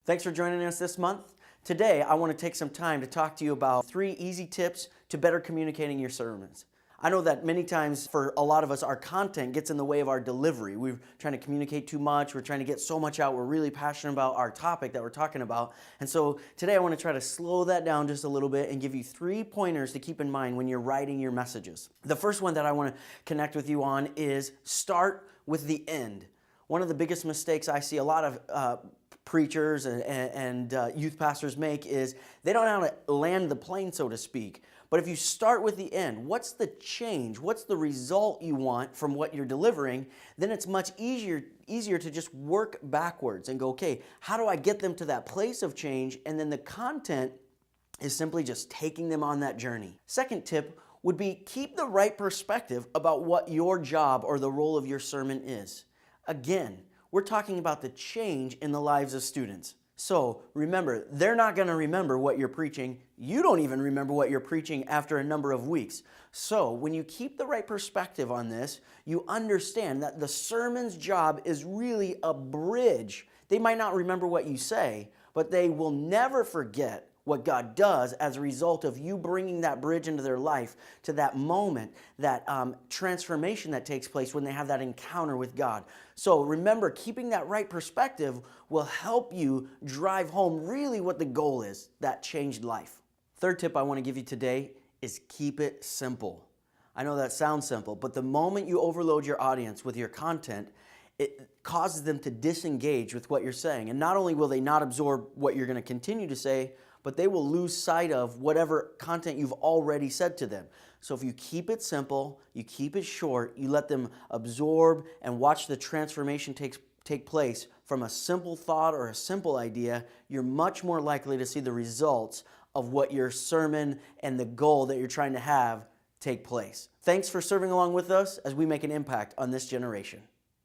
Thanks for joining us this month. Today, I want to take some time to talk to you about 3 easy tips to better communicating your sermons. I know that many times for a lot of us, our content gets in the way of our delivery. We're trying to communicate too much. We're trying to get so much out. We're really passionate about our topic that we're talking about. And so today I want to try to slow that down just a little bit and give you 3 pointers to keep in mind when you're writing your messages. The first one that I want to connect with you on is start with the end. One of the biggest mistakes I see a lot of preachers and youth pastors make is they don't know how to land the plane, so to speak. But if you start with the end, what's the change? What's the result you want from what you're delivering? Then it's much easier to just work backwards and go, okay, how do I get them to that place of change? And then the content is simply just taking them on that journey. Second tip would be keep the right perspective about what your job or the role of your sermon is. Again, we're talking about the change in the lives of students. So remember, they're not going to remember what you're preaching. You don't even remember what you're preaching after a number of weeks. So when you keep the right perspective on this, you understand that the sermon's job is really a bridge. They might not remember what you say, but they will never forget what God does as a result of you bringing that bridge into their life to that moment, that transformation that takes place when they have that encounter with God. So remember, keeping that right perspective will help you drive home really what the goal is, that changed life. Third tip I want to give you today is keep it simple. I know that sounds simple, but the moment you overload your audience with your content, it causes them to disengage with what you're saying. And not only will they not absorb what you're going to continue to say, but they will lose sight of whatever content you've already said to them. So if you keep it simple, you keep it short, you let them absorb and watch the transformation take place from a simple thought or a simple idea, you're much more likely to see the results of what your sermon and the goal that you're trying to have take place. Thanks for serving along with us as we make an impact on this generation.